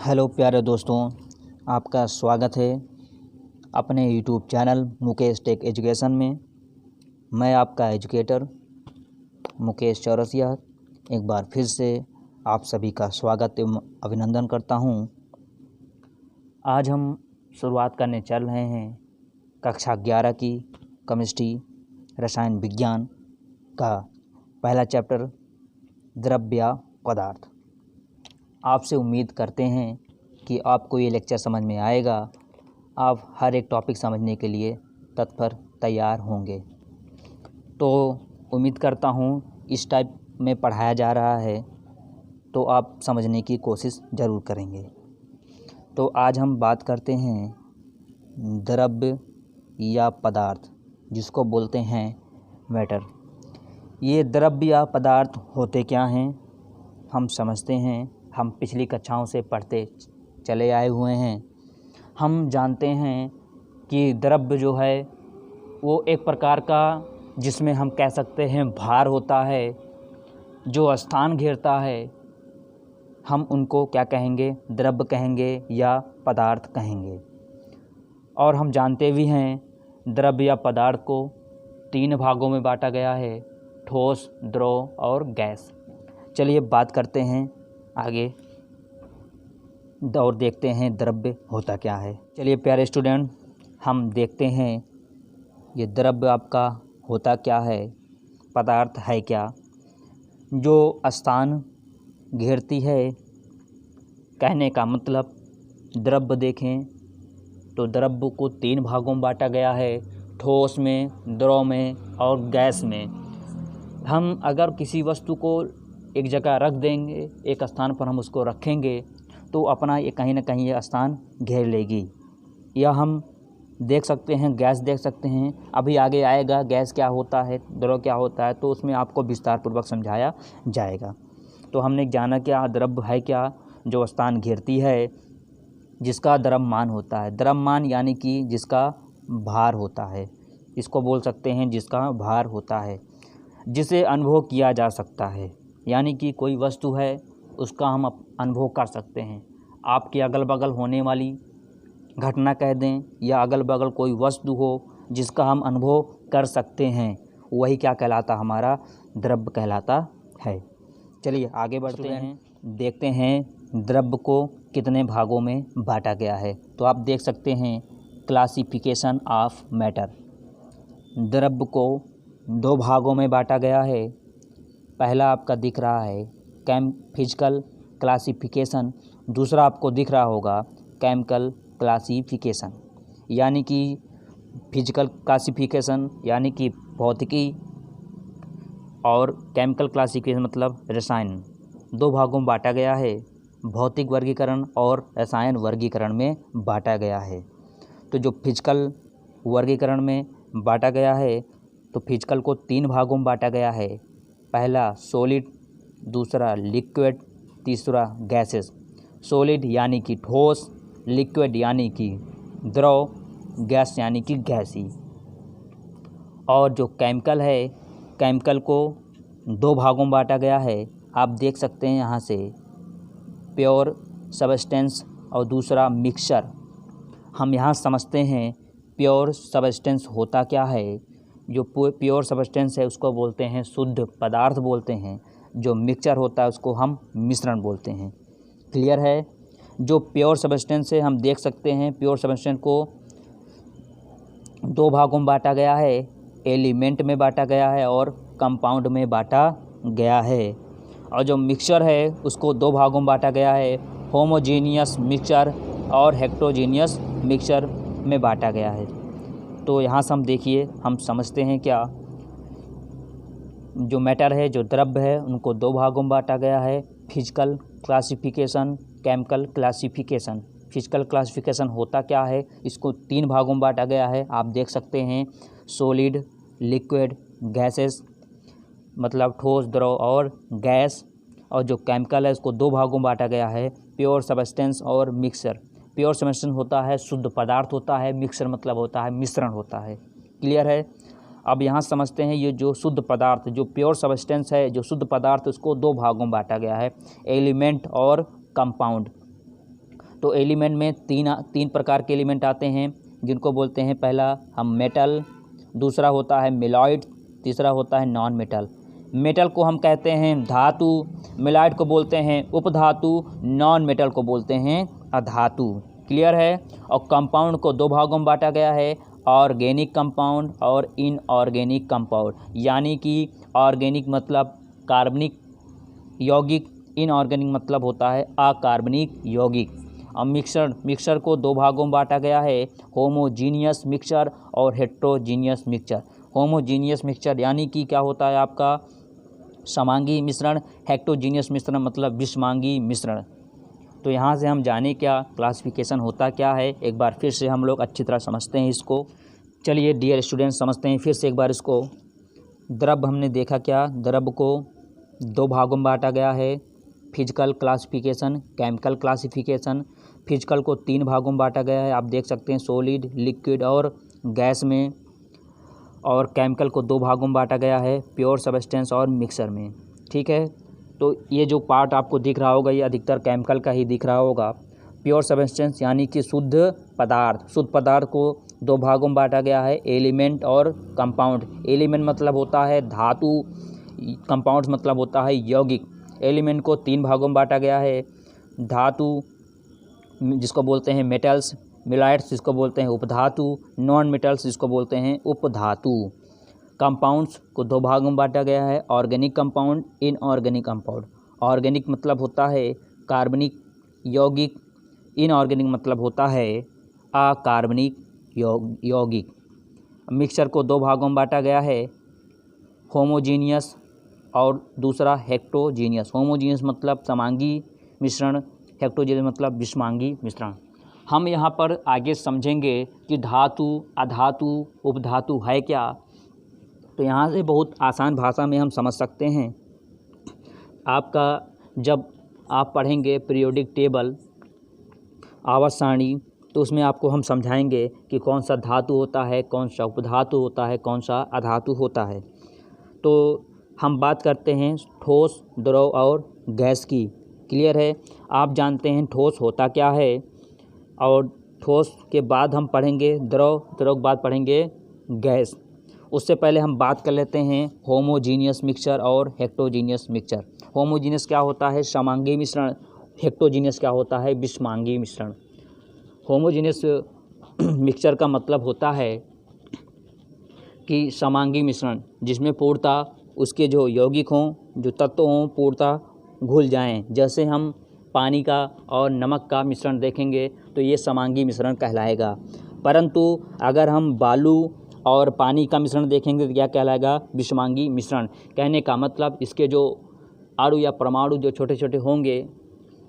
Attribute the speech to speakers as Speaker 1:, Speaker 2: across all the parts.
Speaker 1: Hello प्यारे दोस्तों, आपका स्वागत है अपने YouTube channel Mukesh tech education में। मैं आपका एजुकेटर मुकेश चौरसिया एक बार फिर से आप सभी का स्वागत एवं अभिनंदन करता हूं। आज हम शुरुआत करने चल रहे हैं कक्षा 11 की केमिस्ट्री रसायन विज्ञान का पहला चैप्टर द्रव्य पदार्थ। आपसे उम्मीद करते हैं कि आपको ये लेक्चर समझ में आएगा। आप हर एक टॉपिक समझने के लिए तत्पर तैयार होंगे। तो उम्मीद करता हूँ इस टाइप में पढ़ाया जा रहा है तो आप समझने की कोशिश ज़रूर करेंगे। तो आज हम बात करते हैं द्रव्य या पदार्थ, जिसको बोलते हैं मैटर। ये द्रव्य या पदार्थ होते क्या हैं हम समझते हैं। हम पिछली कक्षाओं से पढ़ते चले आए हुए हैं। हम जानते हैं कि द्रव्य जो है वो एक प्रकार का, जिसमें हम कह सकते हैं भार होता है, जो स्थान घेरता है, हम उनको क्या कहेंगे, द्रव्य कहेंगे या पदार्थ कहेंगे। और हम जानते भी हैं द्रव्य या पदार्थ को 3 भागों में बांटा गया है, ठोस, द्रव और गैस। चलिए बात करते हैं आगे और देखते हैं द्रव्य होता क्या है। चलिए प्यारे स्टूडेंट, हम देखते हैं ये द्रव्य आपका होता क्या है, पदार्थ है क्या। जो स्थान घेरती है, कहने का मतलब द्रव्य देखें तो द्रव्य को 3 भागों में बांटा गया है, ठोस में, द्रव में और गैस में। हम अगर किसी वस्तु को एक जगह रख देंगे, एक स्थान पर हम उसको रखेंगे तो अपना ये कहीं ना कहीं ये स्थान घेर लेगी। या हम देख सकते हैं गैस देख सकते हैं, अभी आगे आएगा गैस क्या होता है, द्रव क्या होता है, तो उसमें आपको विस्तार पूर्वक समझाया जाएगा। तो हमने जाना क्या द्रव्य है क्या, जो स्थान घेरती है, जिसका द्रव्यमान होता है। द्रव्यमान यानी कि जिसका भार होता है, इसको बोल सकते हैं जिसका भार होता है, जिसे अनुभव किया जा सकता है। यानी कि कोई वस्तु है उसका हम अनुभव कर सकते हैं। आपके अगल बगल होने वाली घटना कह दें या अगल बगल कोई वस्तु हो जिसका हम अनुभव कर सकते हैं, वही क्या कहलाता, हमारा द्रव्य कहलाता है। चलिए आगे बढ़ते हैं, देखते हैं द्रव्य को कितने भागों में बांटा गया है। तो आप देख सकते हैं क्लासिफिकेशन ऑफ मैटर। द्रव्य को 2 भागों में बांटा गया है। पहला आपका दिख रहा है फिजिकल क्लासिफिकेशन, दूसरा आपको दिख रहा होगा केमिकल क्लासिफिकेशन। यानी कि फिजिकल क्लासिफिकेशन यानी कि भौतिकी और केमिकल क्लासिफिकेशन मतलब रसायन। 2 भागों में बांटा गया है, भौतिक वर्गीकरण और रसायन वर्गीकरण में बांटा गया है। तो जो फिजिकल वर्गीकरण में बांटा गया है, तो फिजिकल को 3 भागों में बांटा गया है। पहला सॉलिड, दूसरा लिक्विड, तीसरा गैसेस। सॉलिड यानी कि ठोस, लिक्विड यानी कि द्रव, गैस यानी कि गैसी। और जो केमिकल है, केमिकल को 2 भागों में बांटा गया है। आप देख सकते हैं यहाँ से प्योर सब्सटेंस और दूसरा मिक्सचर। हम यहाँ समझते हैं प्योर सब्सटेंस होता क्या है। जो प्योर सब्सटेंस है उसको बोलते हैं शुद्ध पदार्थ बोलते हैं, जो मिक्सचर होता है उसको हम मिश्रण बोलते हैं। क्लियर है। जो प्योर सब्सटेंस है, हम देख सकते हैं प्योर सब्सटेंस को 2 भागों में बांटा गया है, एलिमेंट में बांटा गया है और कंपाउंड में बांटा गया है। और जो मिक्सचर है उसको 2 भागों में बांटा गया है, होमोजीनियस मिक्सचर और हेटेरोजीनियस मिक्सचर में बांटा गया है। तो यहाँ से हम देखिए, हम समझते हैं क्या, जो मैटर है, जो द्रव्य है, उनको 2 भागों में बांटा गया है, physical classification, chemical classification. Physical classification होता क्या है, इसको 3 भागों में बांटा गया है। आप देख सकते हैं सॉलिड, लिक्विड, गैसेस मतलब ठोस, द्रव और गैस। और जो केमिकल है उसको 2 भागों में बांटा गया है, प्योर सब्सटेंस और मिक्सचर। प्योर सब्सटेंस होता है शुद्ध पदार्थ होता है, मिक्सचर मतलब होता है मिश्रण होता है। क्लियर है। अब यहाँ समझते हैं ये जो शुद्ध पदार्थ, जो प्योर सब्सटेंस है, जो शुद्ध पदार्थ, उसको 2 भागों में बांटा गया है, एलिमेंट और कंपाउंड। तो एलिमेंट में तीन प्रकार के एलिमेंट आते हैं, जिनको बोलते हैं, पहला हम मेटल, दूसरा होता है मिलॉइड, तीसरा होता है नॉन मेटल। मेटल को हम कहते हैं धातु, मिलॉइड को बोलते हैं उपधातु, नॉन मेटल को बोलते हैं अधातु। क्लियर है। और कंपाउंड को दो भागों में बांटा गया है, ऑर्गेनिक कंपाउंड और इनऑर्गेनिक कंपाउंड। यानी कि ऑर्गेनिक मतलब कार्बनिक यौगिक, इनऑर्गेनिक मतलब होता है अकार्बनिक यौगिक। अब मिक्सर को दो भागों में बांटा गया है, होमोजीनियस मिक्सचर और हेट्रोजीनियस मिक्सचर। होमोजीनियस मिक्सचर यानी कि क्या होता है आपका समांगी मिश्रण, हेट्रोजीनियस मिश्रण मतलब विषमांगी मिश्रण। तो यहाँ से हम जाने क्या क्लासिफिकेशन होता क्या है, एक बार फिर से हम लोग अच्छी तरह समझते हैं इसको। चलिए डियर स्टूडेंट समझते हैं फिर से एक बार इसको। द्रव हमने देखा क्या, द्रव को दो भागों में बांटा गया है, physical classification, chemical classification. Physical को तीन भागों में बांटा गया है, आप देख सकते हैं सॉलिड, लिक्विड और गैस में। और केमिकल को दो भागों में बांटा गया है, प्योर सब्सटेंस और मिक्सर में। ठीक है, तो ये जो पार्ट आपको दिख रहा होगा ये अधिकतर केमिकल का ही दिख रहा होगा। प्योर सब्सटेंस यानी कि शुद्ध पदार्थ, शुद्ध पदार्थ को दो भागों में बांटा गया है, एलिमेंट और कंपाउंड। एलिमेंट मतलब होता है धातु, कंपाउंड मतलब होता है यौगिक। एलिमेंट को तीन भागों में बांटा गया है, धातु जिसको बोलते हैं मेटल्स, मिलॉइड्स जिसको बोलते हैं उपधातु, नॉन मेटल्स जिसको बोलते हैं उपधातु। कंपाउंड्स को दो भागों में बांटा गया है, organic compound, inorganic compound. Organic मतलब होता है कार्बनिक यौगिक, इनऑर्गेनिक मतलब होता है अकार्बनिक यौगिक। मिक्सचर को दो भागों में बांटा गया है, होमोजीनियस और दूसरा हेट्रोजीनियस। होमोजीनियस मतलब समांगी मिश्रण, हेट्रोजीनियस मतलब विषमांगी मिश्रण। हम यहाँ पर आगे समझेंगे कि धातु, अधातु, उपधातु है क्या। तो यहाँ से बहुत आसान भाषा में हम समझ सकते हैं। आपका जब आप पढ़ेंगे पीरियोडिक टेबल, आवर्त सारणी, तो उसमें आपको हम समझाएंगे कि कौन सा धातु होता है, कौन सा उपधातु होता है, कौन सा अधातु होता है। तो हम बात करते हैं ठोस, द्रव और गैस की। क्लियर है। आप जानते हैं ठोस होता क्या है, और ठोस के बाद हम पढ़ेंगे द्रव, द्रव के बाद पढ़ेंगे गैस। उससे पहले हम बात कर लेते हैं होमोजीनियस मिक्सचर और हेट्रोजीनियस मिक्सचर। होमोजीनियस क्या होता है, समांगी मिश्रण। हेट्रोजीनियस क्या होता है, विषमांगी मिश्रण। होमोजीनियस मिक्सचर का मतलब होता है कि समांगी मिश्रण जिसमें पूर्णतः उसके जो यौगिक हों, जो तत्व हों, पूर्णतः घुल जाएं। जैसे हम पानी का और नमक का मिश्रण देखेंगे तो ये समांगी मिश्रण कहलाएगा। परंतु अगर हम बालू और पानी का मिश्रण देखेंगे तो क्या कहलाएगा, विषमांगी मिश्रण। कहने का मतलब इसके जो अणु या परमाणु जो छोटे छोटे होंगे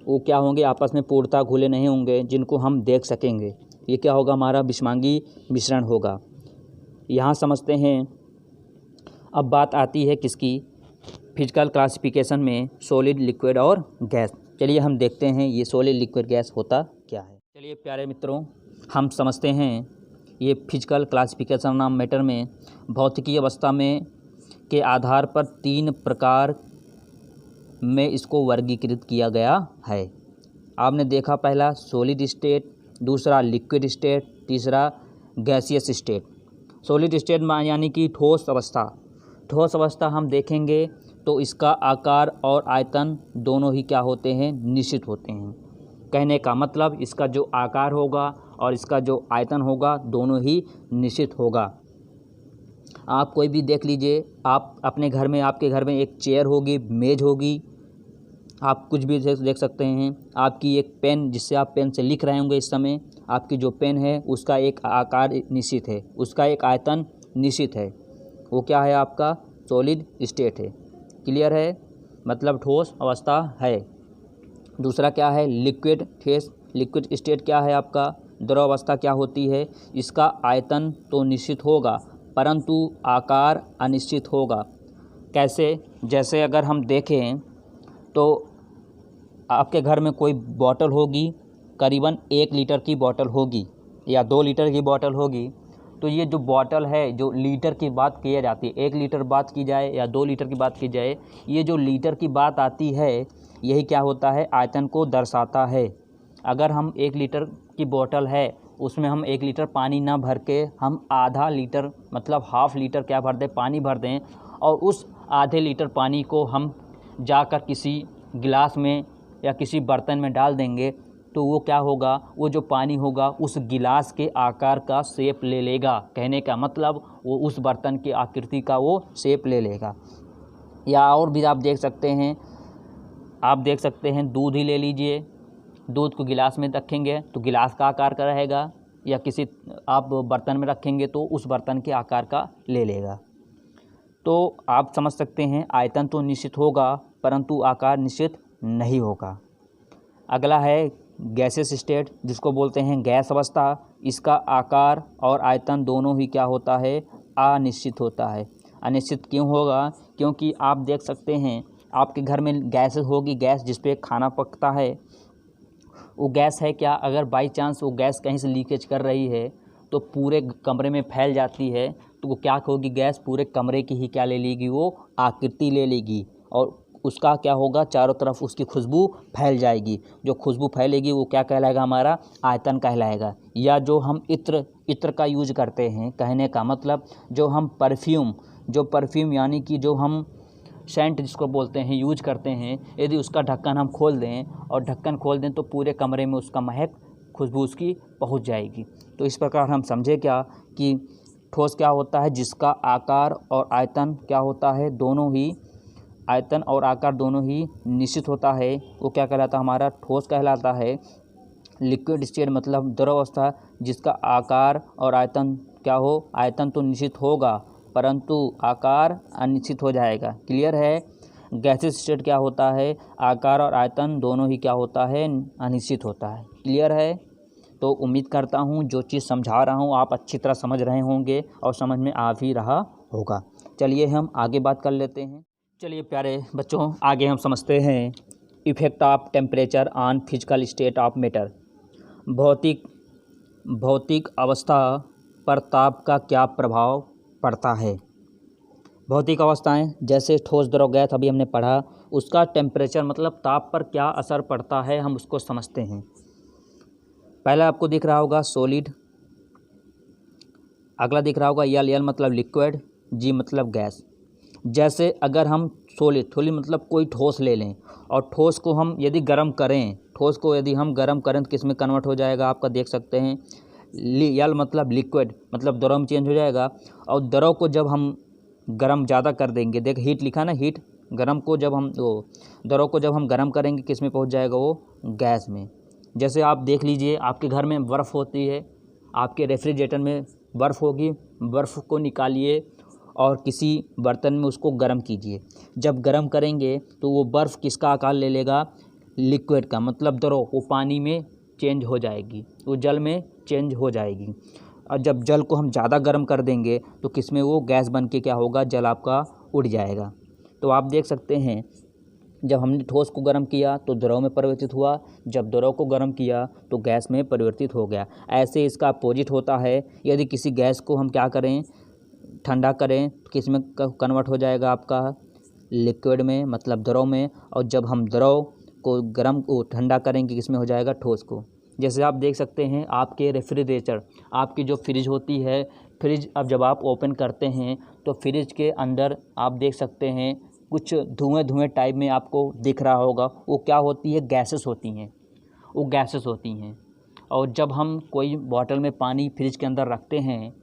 Speaker 1: वो क्या होंगे, आपस में पूर्णतः घुले नहीं होंगे, जिनको हम देख सकेंगे। ये क्या होगा, हमारा विषमांगी मिश्रण होगा। यहाँ समझते हैं। अब बात आती है किसकी, फिजिकल क्लासिफिकेशन में सॉलिड, लिक्विड और गैस। चलिए हम देखते हैं ये सॉलिड, लिक्विड, गैस होता क्या है। चलिए प्यारे मित्रों, हम समझते हैं ये फिजिकल क्लासिफिकेशन ऑफ मैटर में भौतिकी अवस्था में के आधार पर तीन प्रकार में इसको वर्गीकृत किया गया है। आपने देखा पहला सॉलिड स्टेट, दूसरा लिक्विड स्टेट, तीसरा गैसियस स्टेट। सॉलिड स्टेट यानी कि ठोस अवस्था। ठोस अवस्था हम देखेंगे तो इसका आकार और आयतन दोनों ही क्या होते हैं, निश्चित होते हैं। कहने का मतलब इसका जो आकार होगा और इसका जो आयतन होगा दोनों ही निश्चित होगा। आप कोई भी देख लीजिए, आप अपने घर में, आपके घर में एक चेयर होगी, मेज होगी, आप कुछ भी देख सकते हैं। आपकी एक पेन, जिससे आप पेन से लिख रहे होंगे इस समय, आपकी जो पेन है उसका एक आकार निश्चित है, उसका एक आयतन निश्चित है। वो क्या है, आपका सॉलिड स्टेट है। क्लियर है, मतलब ठोस अवस्था है। दूसरा क्या है, लिक्विड फेस। लिक्विड स्टेट क्या है आपका, द्रव अवस्था क्या होती है, इसका आयतन तो निश्चित होगा परंतु आकार अनिश्चित होगा। कैसे, जैसे अगर हम देखें तो आपके घर में कोई बॉटल होगी, करीबन 1 लीटर की बॉटल होगी या 2 लीटर की बॉटल होगी। तो ये जो बॉटल है, जो लीटर की बात की जाती है, 1 लीटर बात की जाए या 2 लीटर की बात की जाए, ये जो लीटर की बात आती है यही क्या होता है, आयतन को दर्शाता है। अगर हम 1 लीटर की बोतल है उसमें हम 1 लीटर पानी ना भर के हम आधा लीटर मतलब हाफ़ लीटर क्या भर दें, पानी भर दें, और उस आधे लीटर पानी को हम जाकर किसी गिलास में या किसी बर्तन में डाल देंगे तो वो क्या होगा, वो जो पानी होगा उस गिलास के आकार का शेप ले लेगा। कहने का मतलब वो उस बर्तन की आकृति का वो शेप ले लेगा। या और भी आप देख सकते हैं, दूध ही ले लीजिए, दूध को गिलास में रखेंगे तो गिलास का आकार का रहेगा, या किसी आप बर्तन में रखेंगे तो उस बर्तन के आकार का ले लेगा। तो आप समझ सकते हैं आयतन तो निश्चित होगा परंतु आकार निश्चित नहीं होगा। अगला है गैसेस स्टेट, जिसको बोलते हैं गैस अवस्था। इसका आकार और आयतन दोनों ही क्या होता है, अनिश्चित होता है। अनिश्चित क्यों होगा, क्योंकि आप देख सकते हैं आपके घर में गैस होगी, गैस जिस पे खाना पकता है, वो गैस है क्या, अगर बाई चांस वो गैस कहीं से लीकेज कर रही है तो पूरे कमरे में फैल जाती है, तो वो क्या होगी, गैस पूरे कमरे की ही क्या ले लेगी, वो आकृति ले लेगी और उसका क्या होगा, चारों तरफ उसकी खुशबू फैल जाएगी। जो खुशबू फैलेगी वो क्या कहलाएगा, हमारा आयतन कहलाएगा। या जो हम इत्र का यूज करते हैं, कहने का मतलब जो हम परफ्यूम यानी कि जो हम सेंट जिसको बोलते हैं यूज करते हैं, यदि उसका ढक्कन हम खोल दें तो पूरे कमरे में उसका महक खुशबू उसकी पहुंच जाएगी। तो इस प्रकार हम समझे क्या कि ठोस क्या होता है, जिसका आकार और आयतन क्या होता है, आयतन और आकार दोनों ही निश्चित होता है, वो क्या कहलाता है, हमारा ठोस कहलाता है। लिक्विड स्टेट मतलब द्रव अवस्था, जिसका आकार और आयतन क्या हो, आयतन तो निश्चित होगा परंतु आकार अनिश्चित हो जाएगा। क्लियर है। गैसेस स्टेट क्या होता है, आकार और आयतन दोनों ही क्या होता है, अनिश्चित होता है। क्लियर है। तो उम्मीद करता हूँ जो चीज़ समझा रहा हूँ आप अच्छी तरह समझ रहे होंगे और समझ में आ भी रहा होगा। चलिए हम आगे बात कर लेते हैं। चलिए प्यारे बच्चों, आगे हम समझते हैं effect of temperature on physical state of matter. भौतिक अवस्था पर ताप का क्या प्रभाव पड़ता है। भौतिक अवस्थाएं जैसे ठोस, द्रव, गैस अभी हमने पढ़ा, उसका टेम्परेचर मतलब ताप पर क्या असर पड़ता है हम उसको समझते हैं। पहला आपको दिख रहा होगा सॉलिड, अगला दिख रहा होगा यल मतलब लिक्विड, जी मतलब गैस। जैसे अगर हम सॉलिड मतलब कोई ठोस ले लें और ठोस को हम यदि गर्म करें, तो किस में कन्वर्ट हो जाएगा, आपका देख सकते हैं यल मतलब लिक्विड मतलब द्रव में चेंज हो जाएगा। और द्रव को जब हम गर्म ज़्यादा कर देंगे, देख हीट लिखा ना, हीट, द्रव को जब हम गर्म करेंगे किस में पहुंच जाएगा, वो गैस में। जैसे आप देख लीजिए आपके घर में बर्फ़ होती है, आपके रेफ्रिजरेटर में बर्फ़ होगी, बर्फ़ को निकालिए और किसी बर्तन में उसको गर्म कीजिए। जब गर्म करेंगे तो वो बर्फ़ किसका आकार ले लेगा, लिक्विड का मतलब द्रव, वो पानी में चेंज हो जाएगी, वो जल में चेंज हो जाएगी। और जब जल को हम ज़्यादा गर्म कर देंगे तो किस में वो गैस बन के क्या होगा, जल आपका उड़ जाएगा। तो आप देख सकते हैं जब हमने ठोस को गर्म किया तो द्रव में परिवर्तित हुआ, जब द्रव को गर्म किया तो गैस में परिवर्तित हो गया। ऐसे इसका अपोजिट होता है, यदि किसी गैस को हम क्या करें, ठंडा करें तो किस में कन्वर्ट हो जाएगा, आपका लिक्विड में मतलब द्रव में। और जब हम द्रव को ठंडा करेंगे किस में हो जाएगा, ठोस को। जैसे आप देख सकते हैं आपके रेफ्रिजरेटर, आपकी जो फ्रिज होती है, फ्रिज अब जब आप ओपन करते हैं तो फ्रिज के अंदर आप देख सकते हैं कुछ धुएं टाइप में आपको दिख रहा होगा, वो क्या होती है, गैसेस होती हैं। और जब हम कोई बॉटल में पानी फ्रिज के अंदर रखते हैं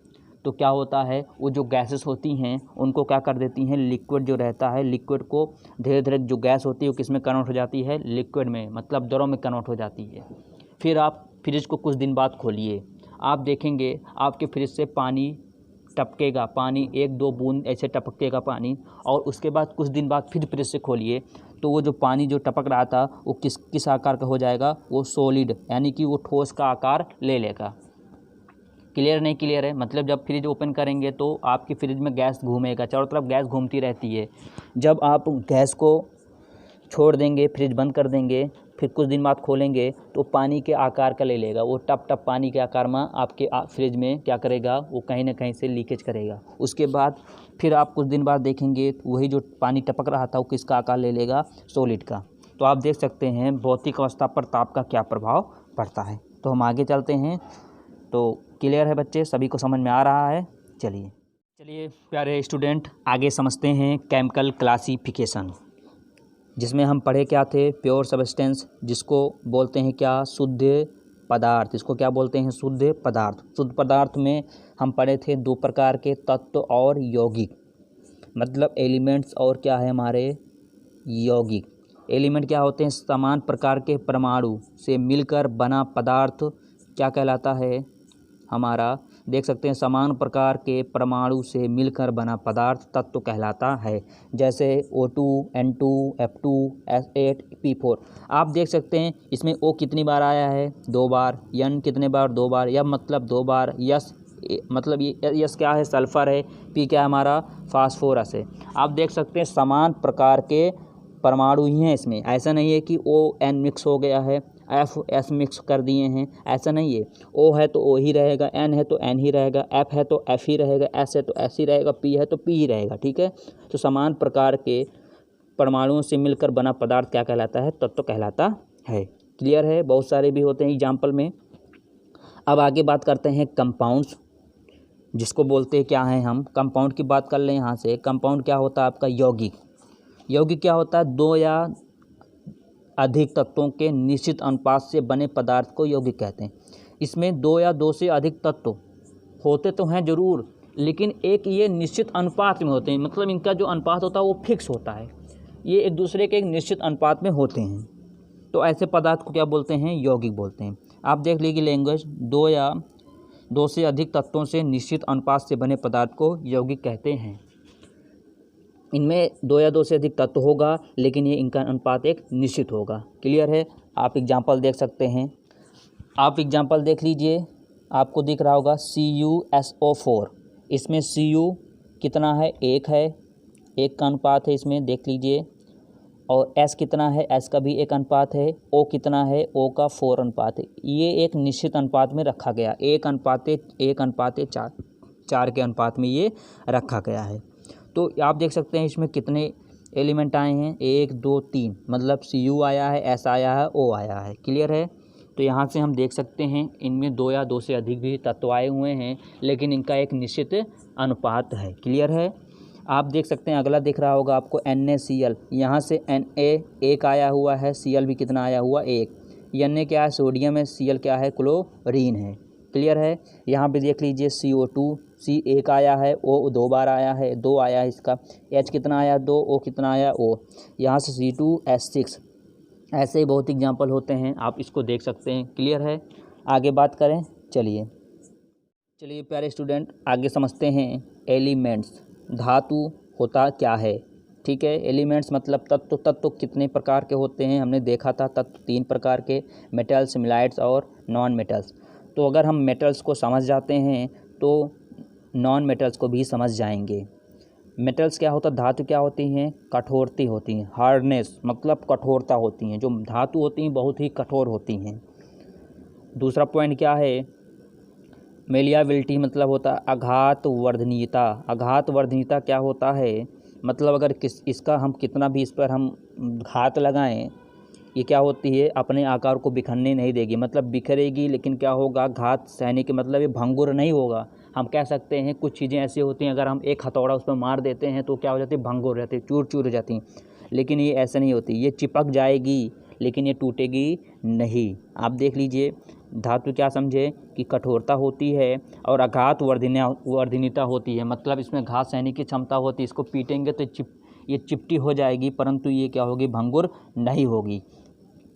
Speaker 1: तो क्या होता है, वो जो गैसेस होती हैं उनको क्या कर देती हैं, लिक्विड जो रहता है, लिक्विड को धीरे धीरे जो गैस होती है वो किस में कन्वर्ट हो जाती है, लिक्विड में मतलब द्रव में कन्वर्ट हो जाती है। फिर आप फ्रिज को कुछ दिन बाद खोलिए, आप देखेंगे आपके फ्रिज से पानी टपकेगा, पानी 1-2 बूंद ऐसे टपकेगा पानी, और उसके बाद कुछ दिन बाद फिर फ्रिज से खोलिए तो वो जो पानी जो टपक रहा था वो किस आकार का हो जाएगा, वो सॉलिड यानी कि वो ठोस का आकार ले लेगा। क्लियर नहीं क्लियर है। मतलब जब फ्रिज ओपन करेंगे तो आपकी फ्रिज में गैस घूमेगा, चारों तरफ गैस घूमती रहती है। जब आप गैस को छोड़ देंगे, फ्रिज बंद कर देंगे, फिर कुछ दिन बाद खोलेंगे तो पानी के आकार का ले लेगा, वो टप पानी के आकार में आपके फ्रिज में क्या करेगा, वो कहीं ना कहीं से लीकेज करेगा। उसके बाद फिर आप कुछ दिन बाद देखेंगे तो वही जो पानी टपक रहा था वो किसका आकार ले लेगा, सॉलिड का। तो आप देख सकते हैं भौतिक अवस्था पर ताप का क्या प्रभाव पड़ता है। तो हम आगे चलते हैं। तो क्लियर है बच्चे, सभी को समझ में आ रहा है? चलिए प्यारे स्टूडेंट, आगे समझते हैं केमिकल क्लासिफिकेशन, जिसमें हम पढ़े क्या थे? प्योर सब्सटेंस, जिसको बोलते हैं क्या? शुद्ध पदार्थ। इसको क्या बोलते हैं? शुद्ध पदार्थ। शुद्ध पदार्थ में हम पढ़े थे 2 प्रकार के तत्व और यौगिक, मतलब एलिमेंट्स और क्या है हमारे? यौगिक। एलिमेंट क्या होते हैं? समान प्रकार के परमाणु से मिलकर बना पदार्थ क्या कहलाता है हमारा? देख सकते हैं, समान प्रकार के परमाणु से मिलकर बना पदार्थ तत्व कहलाता है। जैसे O2, N2, F2, S8, P4। आप देख सकते हैं इसमें O कितनी बार आया है? 2 बार। N कितने बार? 2 बार। F मतलब 2 बार। यस मतलब ये यस क्या है? सल्फ़र है। P क्या है हमारा? फास्फोरस है। आप देख सकते हैं समान प्रकार के परमाणु ही हैं इसमें। ऐसा नहीं है कि O N मिक्स हो गया है, F S मिक्स कर दिए हैं, ऐसा नहीं है। O है तो O ही रहेगा, N है तो N ही रहेगा, F है तो F ही रहेगा, S है तो S ही रहेगा, P है तो P ही रहेगा। ठीक है, तो समान प्रकार के परमाणुओं से मिलकर बना पदार्थ क्या कहलाता है? तत्व कहलाता है। क्लियर है? बहुत सारे भी होते हैं एग्जाम्पल में। अब आगे बात करते हैं कंपाउंड्स, जिसको बोलते हैं क्या हैं हम? कंपाउंड की बात कर लें यहाँ से। कंपाउंड क्या होता है आपका? यौगिक। यौगिक क्या होता है? 2 या अधिक तत्वों के निश्चित अनुपात से बने पदार्थ को यौगिक कहते हैं। इसमें 2 या 2 से अधिक तत्व होते तो हैं ज़रूर, लेकिन एक ये निश्चित अनुपात में होते हैं, मतलब इनका जो अनुपात होता है वो फिक्स होता है। ये एक दूसरे के एक निश्चित अनुपात में होते हैं, तो ऐसे पदार्थ को क्या बोलते हैं? यौगिक बोलते हैं। आप देख लीजिए लैंग्वेज, 2 या 2 से अधिक तत्वों से निश्चित अनुपात से बने पदार्थ को यौगिक कहते हैं। इनमें 2 या 2 से अधिक तत्व होगा, लेकिन ये इनका अनुपात एक निश्चित होगा। क्लियर है? आप एग्जाम्पल देख सकते हैं। आप एग्जाम्पल देख लीजिए, आपको दिख रहा होगा CuSO4। इसमें Cu कितना है? 1 है, 1 का अनुपात है इसमें, देख लीजिए। और S कितना है? S का भी 1 अनुपात है। O कितना है? O का 4 अनुपात है। ये एक निश्चित अनुपात में रखा गया, 1:4 के अनुपात में ये रखा गया है। तो आप देख सकते हैं इसमें कितने एलिमेंट आए हैं? 1 2 3, मतलब Cu आया है, S आया है, O आया है। क्लियर है? तो यहाँ से हम देख सकते हैं इनमें 2 या 2 से अधिक भी तत्व आए हुए हैं, लेकिन इनका एक निश्चित अनुपात है। क्लियर है? आप देख सकते हैं, अगला दिख रहा होगा आपको NaCl। यहाँ से Na 1 आया हुआ है, Cl भी कितना आया हुआ? 1। Na क्या है? सोडियम है, Cl क्या है? क्लोरीन है। क्लियर है? यहाँ पे देख लीजिए CO2, C 1 आया है, O 2 बार आया है, 2 आया है इसका। H कितना आया? 2। O कितना आया? O। यहाँ से C2H6। ऐसे ही बहुत एग्जाम्पल होते हैं, आप इसको देख सकते हैं। क्लियर है? आगे बात करें, चलिए प्यारे स्टूडेंट, आगे समझते हैं एलिमेंट्स। धातु होता क्या है? ठीक है, एलिमेंट्स मतलब तत्व। तत्व कितने प्रकार के होते हैं? हमने देखा था तत्व 3 प्रकार के, मेटल्स, मिलाइट्स और नॉन मेटल्स। तो अगर हम मेटल्स को समझ जाते हैं तो नॉन मेटल्स को भी समझ जाएंगे। मेटल्स क्या होता है? धातु क्या होती हैं? कठोरती होती हैं। हार्डनेस मतलब कठोरता होती हैं। जो धातु होती हैं बहुत ही कठोर होती हैं। दूसरा पॉइंट क्या है? मेलियाबिलिटी मतलब होता है आघात वर्धनीयता। आघात वर्धनीयता क्या होता है? मतलब अगर इसका हम कितना भी इस पर हम घात लगाएं, ये क्या होती है? अपने आकार को बिखरने नहीं देगी, मतलब बिखरेगी, लेकिन क्या होगा? घात सहने के मतलब ये भंगुर नहीं होगा। हम कह सकते हैं कुछ चीज़ें ऐसी होती हैं, अगर हम एक हथौड़ा उस पर मार देते हैं तो क्या हो जाती है? भंगुर हो जाती है, चूर चूर हो जाती हैं। लेकिन ये ऐसे नहीं होती, ये चिपक जाएगी लेकिन ये टूटेगी नहीं। आप देख लीजिए, धातु क्या समझे कि कठोरता होती है और आघात वर्धनीयता होती है, मतलब इसमें घात सहने की क्षमता होती है। इसको पीटेंगे तो ये चिपटी हो जाएगी, परंतु ये क्या होगी? भंगुर नहीं होगी।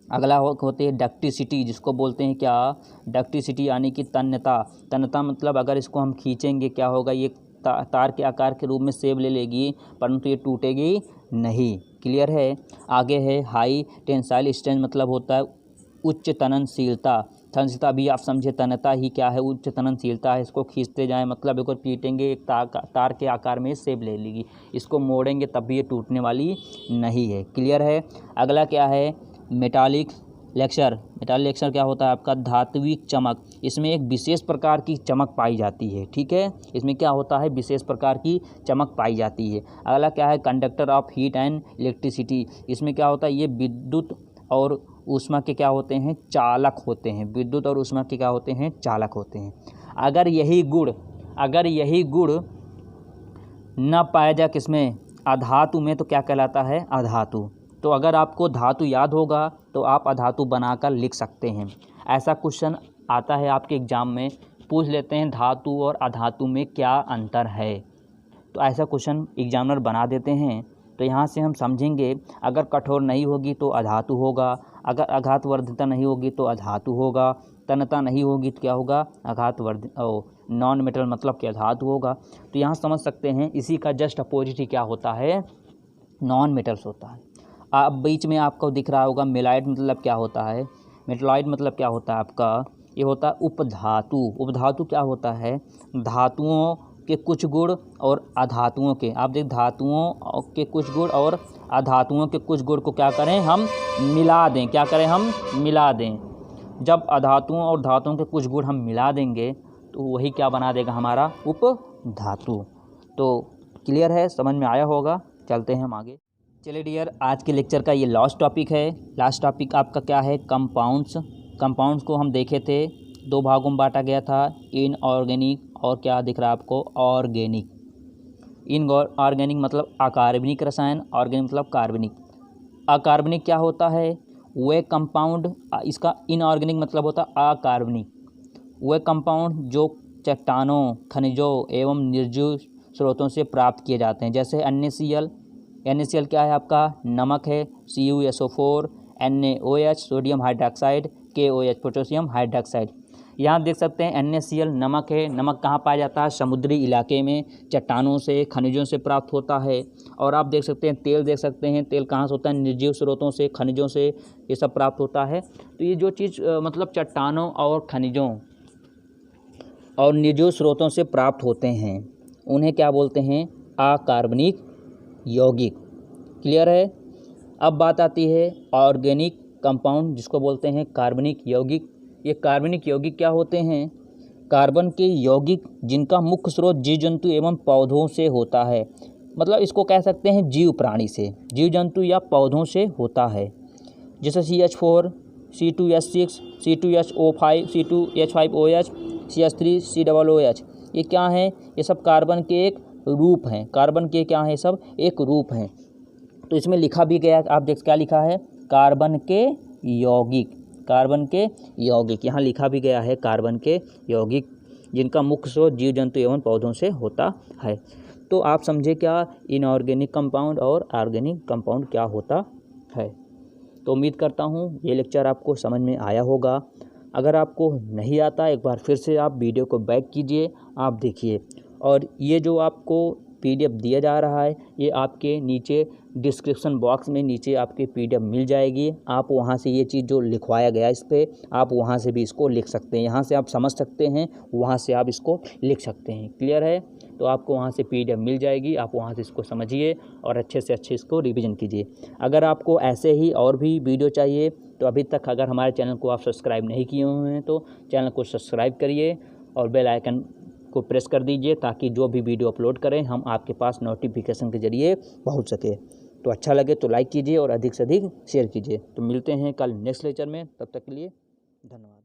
Speaker 1: अगला होती है डक्टिसिटी, जिसको बोलते हैं क्या? डक्टिसिटी यानी कि तन्यता। तन्यता मतलब अगर इसको हम खींचेंगे क्या होगा? ये तार के आकार के रूप में शेप ले लेगी, परंतु ये टूटेगी नहीं। क्लियर है? आगे है हाई टेंसाइल स्ट्रेंथ, मतलब होता है उच्च तननशीलता। तननशीलता भी आप समझे, तन्यता ही क्या है? उच्च तननशीलता है। इसको खींचते जाएं, मतलब एक पीटेंगे एक तार के आकार में शेप ले लेगी, इसको मोड़ेंगे तब भी ये टूटने वाली नहीं है। क्लियर है? अगला क्या है? Metallic lecture. मेटालिक लेक्चर क्या होता है आपका? धात्विक चमक। इसमें एक विशेष प्रकार की चमक पाई जाती है। ठीक है, इसमें क्या होता है? विशेष प्रकार की चमक पाई जाती है। अगला क्या है? Conductor of heat and electricity. इसमें क्या होता है? ये विद्युत और ऊष्मा के क्या होते हैं, चालक होते हैं। विद्युत और ऊष्मा के क्या होते हैं, चालक होते हैं। अगर यही गुण न पाया जाए किसमें, अधातु में, तो क्या कहलाता है, अधातु। तो अगर आपको धातु याद होगा तो आप अधातु बनाकर लिख सकते हैं। ऐसा क्वेश्चन आता है आपके एग्ज़ाम में, पूछ लेते हैं धातु और अधातु में क्या अंतर है। तो ऐसा क्वेश्चन एग्जामिनर बना देते हैं। तो यहाँ से हम समझेंगे, अगर कठोर नहीं होगी तो अधातु होगा, अगर आघातवर्धिता नहीं होगी तो अधातु होगा, तन्यता नहीं होगी तो क्या होगा, नॉन मेटल मतलब कि अधातु होगा। तो यहाँ समझ सकते हैं इसी का जस्ट अपोजिट ही क्या होता है, नॉन मेटल्स होता है। अब बीच में आपको दिख रहा होगा मेलाइट मतलब क्या होता है, मेटलॉइड मतलब क्या होता है आपका, ये होता है उपधातु। उपधातु क्या होता है, धातुओं के कुछ गुण और अधातुओं के, आप देख धातुओं के कुछ गुण और अधातुओं के कुछ गुण को क्या करें, हम मिला दें। क्या करें, हम मिला दें। जब अधातुओं और धातुओं के कुछ गुण हम मिला देंगे तो वही क्या बना देगा, हमारा उपधातु। तो क्लियर है, समझ में आया होगा। चलते हैं हम आगे। चलिए डियर, आज के लेक्चर का ये लास्ट टॉपिक है। लास्ट टॉपिक आपका क्या है, कंपाउंड्स। कंपाउंड्स को हम देखे थे, 2 भागों में बांटा गया था, इनऑर्गेनिक और क्या दिख रहा है आपको, ऑर्गेनिक। इनऑर्गेनिक मतलब अकार्बनिक रसायन, ऑर्गेनिक मतलब कार्बनिक। अकार्बनिक क्या होता है, वे कंपाउंड, इसका इनऑर्गेनिक मतलब होता है अकार्बनिक, वे कंपाउंड जो चट्टानों, खनिजों एवं निर्जीव स्रोतों से प्राप्त किए जाते हैं। जैसे NaCl, NaCl क्या है आपका, नमक है, CuSO4, NaOH sodium hydroxide, KOH potassium hydroxide. यहाँ देख सकते हैं NaCl नमक है। नमक कहाँ पाया जाता है, समुद्री इलाके में, चट्टानों से, खनिजों से प्राप्त होता है। और आप देख सकते हैं तेल, देख सकते हैं तेल कहाँ से होता है, निर्जीव स्रोतों से, खनिजों से ये सब प्राप्त होता है। तो ये जो चीज़ मतलब चट्टानों और खनिजों और निर्जीव स्रोतों से प्राप्त होते हैं उन्हें क्या बोलते हैं, अकार्बनिक यौगिक। क्लियर है। अब बात आती है ऑर्गेनिक कंपाउंड, जिसको बोलते हैं कार्बनिक यौगिक। ये कार्बनिक यौगिक क्या होते हैं, कार्बन के यौगिक जिनका मुख्य स्रोत जीव जंतु एवं पौधों से होता है। मतलब इसको कह सकते हैं जीव प्राणी से, जीव जंतु या पौधों से होता है। जैसे CH4, C2H6, C2HO5, C2H5OH, CH3, COOH, ये क्या हैं, ये सब कार्बन के एक रूप हैं। कार्बन के क्या हैं, सब एक रूप हैं। तो इसमें लिखा भी गया, आप देख क्या लिखा है, कार्बन के यौगिक। कार्बन के यौगिक यहाँ लिखा भी गया है, कार्बन के यौगिक जिनका मुख्य स्रोत जीव जंतु एवं पौधों से होता है। तो आप समझे क्या इनऑर्गेनिक कंपाउंड और ऑर्गेनिक कंपाउंड क्या होता है। तो उम्मीद करता हूँ ये लेक्चर आपको समझ में आया होगा। अगर आपको नहीं आता, एक बार फिर से आप वीडियो को बैक कीजिए, आप देखिए। और ये जो आपको PDF दिया जा रहा है, ये आपके नीचे डिस्क्रिप्शन बॉक्स में नीचे आपके PDF मिल जाएगी। आप वहाँ से ये चीज़ जो लिखवाया गया इस पर, आप वहाँ से भी इसको लिख सकते हैं। यहाँ से आप समझ सकते हैं, वहाँ से आप इसको लिख सकते हैं। क्लियर है। तो आपको वहाँ से PDF मिल जाएगी, आप वहाँ से इसको समझिए और अच्छे से अच्छे इसको रिवीजन कीजिए। अगर आपको ऐसे ही और भी वीडियो चाहिए तो अभी तक अगर हमारे चैनल को आप सब्सक्राइब नहीं किए हुए हैं तो चैनल को सब्सक्राइब करिए और बेल आइकन को प्रेस कर दीजिए, ताकि जो भी वीडियो अपलोड करें हम आपके पास नोटिफिकेशन के ज़रिए पहुंच सके। तो अच्छा लगे तो लाइक कीजिए और अधिक से अधिक शेयर कीजिए। तो मिलते हैं कल नेक्स्ट लेक्चर में, तब तक के लिए धन्यवाद।